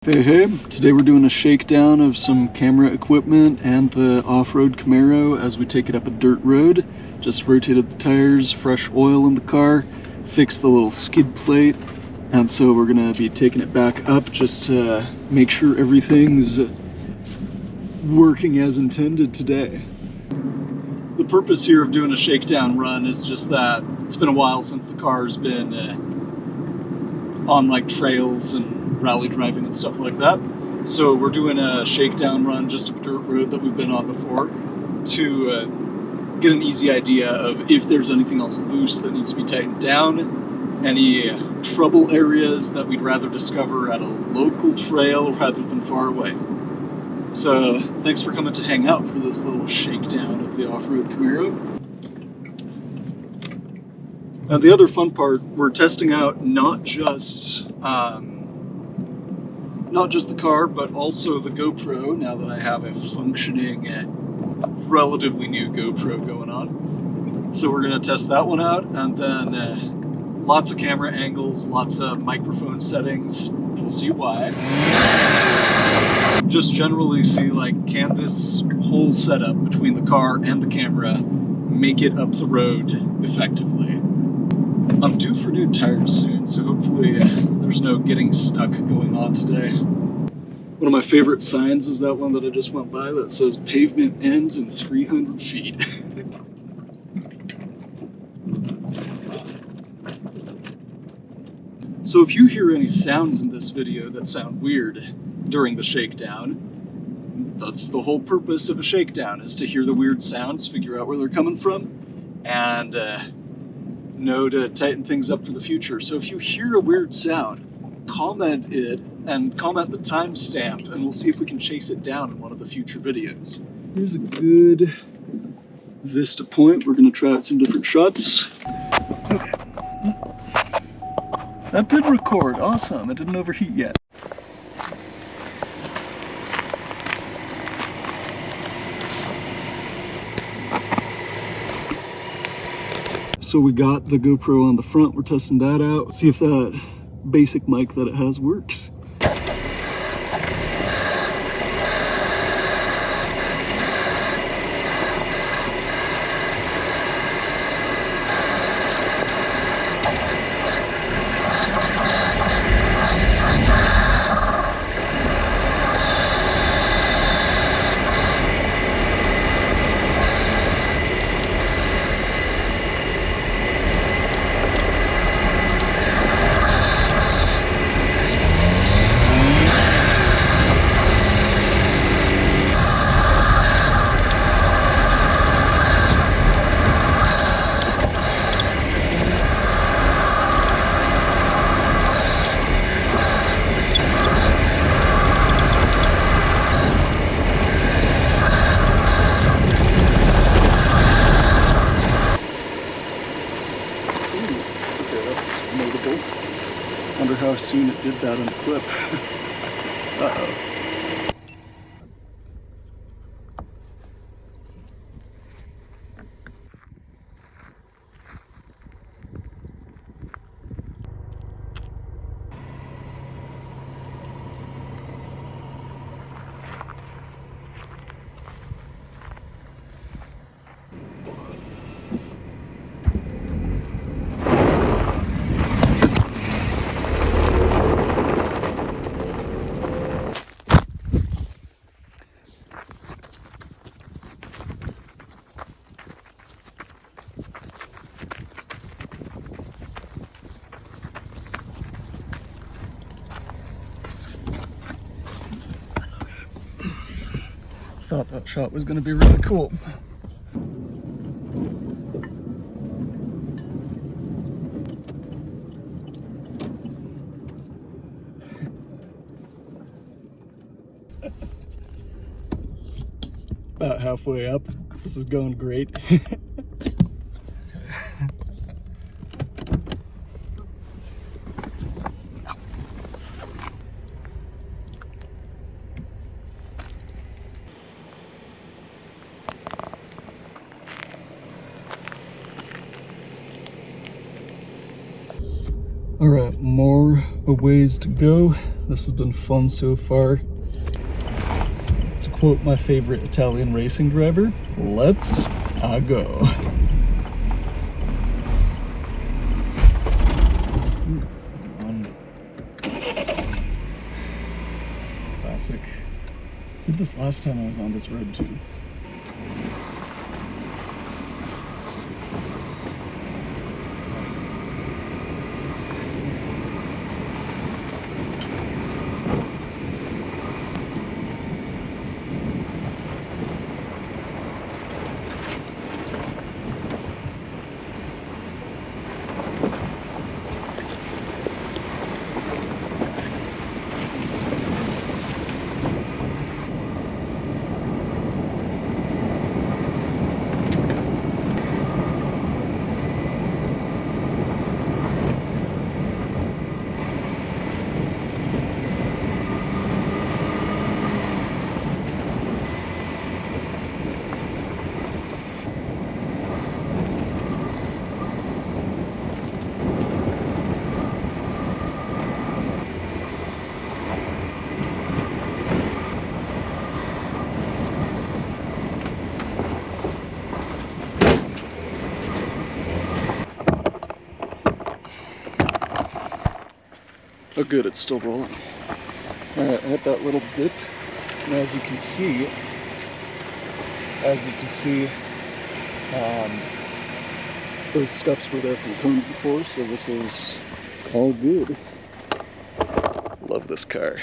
Hey, today we're doing a shakedown of some camera equipment and the off-road Camaro as we take it up a dirt road. Just rotated the tires, fresh oil in the car, fixed the little skid plate, and so we're gonna be taking it back up just to make sure everything's working as intended today. The purpose here of doing a shakedown run is just that it's been a while since the car's been on like trails and rally driving and stuff like that. So we're doing a shakedown run just a dirt road that we've been on before to get an easy idea of if there's anything else loose that needs to be tightened down, any trouble areas that we'd rather discover at a local trail rather than far away. So thanks for coming to hang out for this little shakedown of the off-road Camaro. And the other fun part, we're testing out not just the car, but also the GoPro, now that I have a functioning, relatively new GoPro going on. So we're going to test that one out, and then lots of camera angles, lots of microphone settings. You'll see why. Just generally see, like, can this whole setup between the car and the camera make it up the road effectively? I'm due for new tires soon, so hopefully there's no getting stuck going on today. One of my favorite signs is that one that I just went by that says pavement ends in 300 feet. So if you hear any sounds in this video that sound weird during the shakedown, that's the whole purpose of a shakedown, is to hear the weird sounds, figure out where they're coming from, and know to tighten things up for the future. So if you hear a weird sound, comment it and comment the timestamp, and we'll see if we can chase it down in one of the future videos. Here's a good vista point. We're going to try out some different shots. Okay. That did record. Awesome. It didn't overheat yet. So we got the GoPro on the front, we're testing that out, see if that basic mic that it has works. Wonder how soon it did that on the clip. Uh-oh. Thought that shot was going to be really cool. About halfway up. This is going great. All right, more a ways to go. This has been fun so far. To quote my favorite Italian racing driver, let's go. Classic. Did this last time I was on this road too. Oh good, it's still rolling. Alright, I hit that little dip, and as you can see, those scuffs were there for the cones before, so this is all good. Love this car.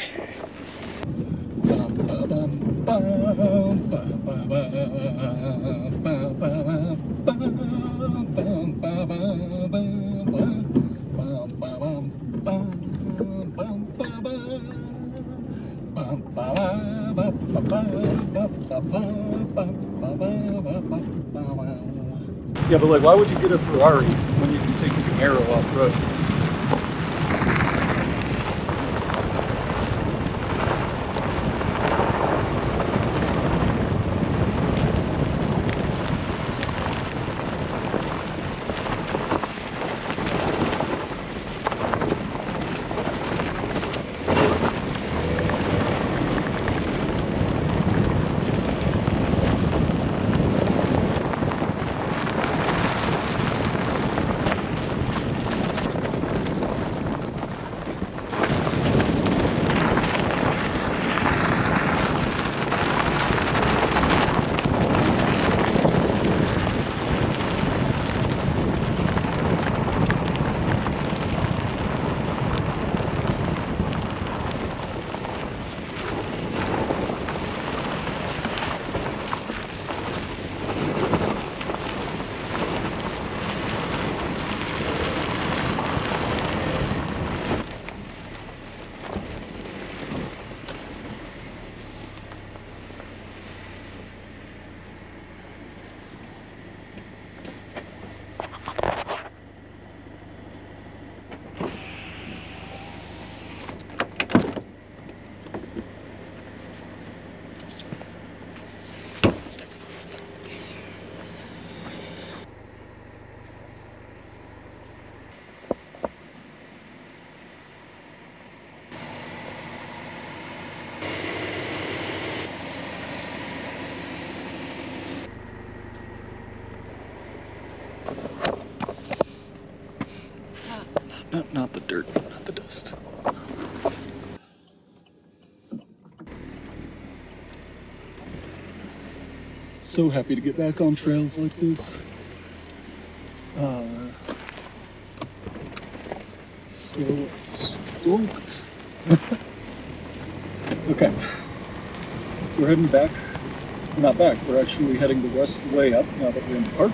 Yeah, but like, why would you get a Ferrari when you can take a Camaro off-road? Not the dirt, not the dust. So happy to get back on trails like this. So stoked. Okay, so we're heading back. We're not back, we're actually heading the rest of the way up now that we're in the park.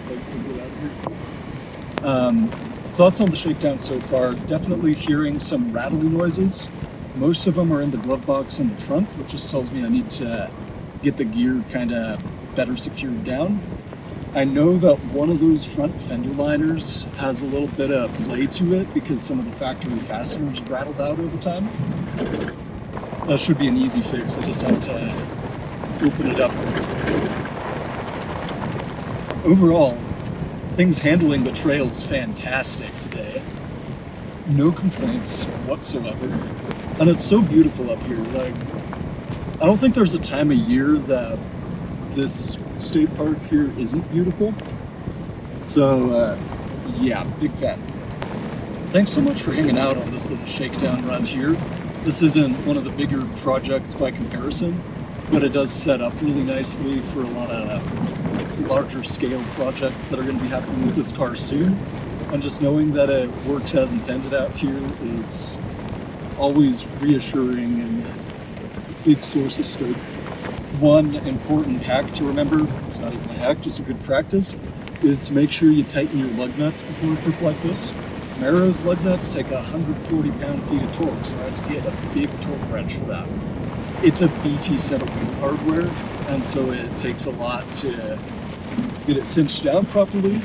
Like to get out of here. So that's on the shakedown so far. Definitely hearing some rattly noises. Most of them are in the glove box in the trunk, which just tells me I need to get the gear kind of better secured down. I know that one of those front fender liners has a little bit of play to it because some of the factory fasteners rattled out over time. That should be an easy fix. I just have to open it up. Overall, things handling the trail's fantastic today. No complaints whatsoever. And it's so beautiful up here. Like, I don't think there's a time of year that this state park here isn't beautiful. So, yeah, big fan. Thanks so much for hanging out on this little shakedown run here. This isn't one of the bigger projects by comparison, but it does set up really nicely for a lot of larger scale projects that are going to be happening with this car soon. And just knowing that it works as intended out here is always reassuring and a big source of stoke. One important hack to remember, it's not even a hack, just a good practice, is to make sure you tighten your lug nuts before a trip like this. Camaro's lug nuts take 140 pound-feet of torque, so I had to get a big torque wrench for that. It's a beefy set of wheel hardware, and so it takes a lot to get it cinched down properly.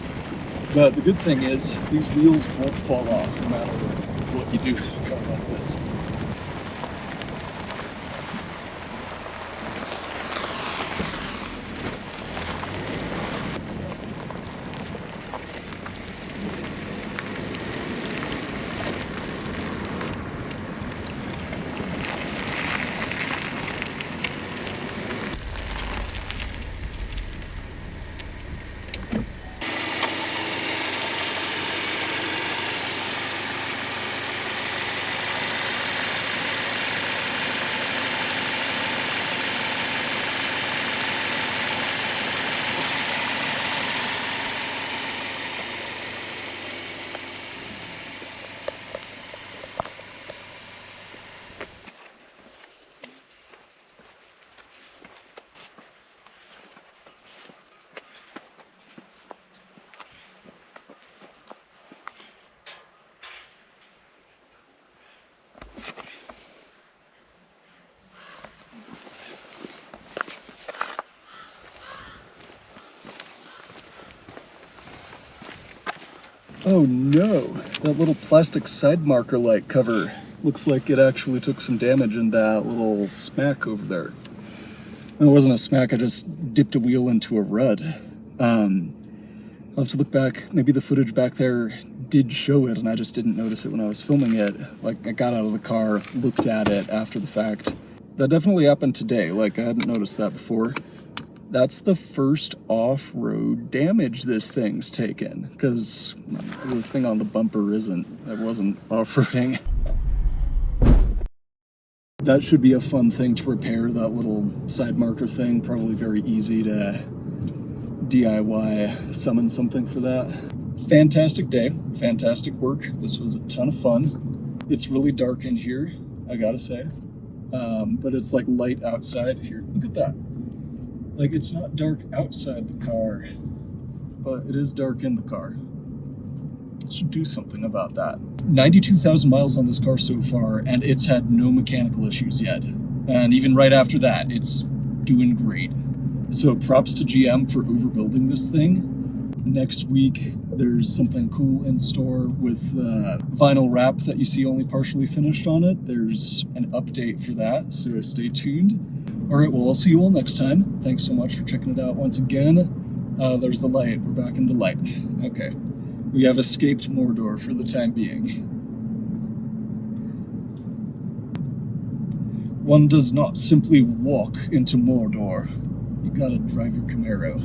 But the good thing is, these wheels won't fall off no matter what you do in a car like this. Oh no, that little plastic side marker light cover looks like it actually took some damage in that little smack over there. It wasn't a smack, I just dipped a wheel into a rut. I'll have to look back, maybe the footage back there did show it and I just didn't notice it when I was filming it. Like, I got out of the car, looked at it after the fact. That definitely happened today, like I hadn't noticed that before. That's the first off-road damage this thing's taken, because the thing on the bumper it wasn't off-roading. That should be a fun thing to repair, that little side marker thing. Probably very easy to DIY summon something for that. Fantastic day, fantastic work. This was a ton of fun. It's really dark in here, I gotta say. But it's like light outside here. Look at that. Like, it's not dark outside the car, but it is dark in the car. Should do something about that. 92,000 miles on this car so far, and it's had no mechanical issues yet. And even right after that, it's doing great. So props to GM for overbuilding this thing. Next week, there's something cool in store with vinyl wrap that you see only partially finished on it. There's an update for that, so stay tuned. All right, well, I'll see you all next time. Thanks so much for checking it out once again. There's the light. We're back in the light. Okay. We have escaped Mordor for the time being. One does not simply walk into Mordor. You gotta drive your Camaro.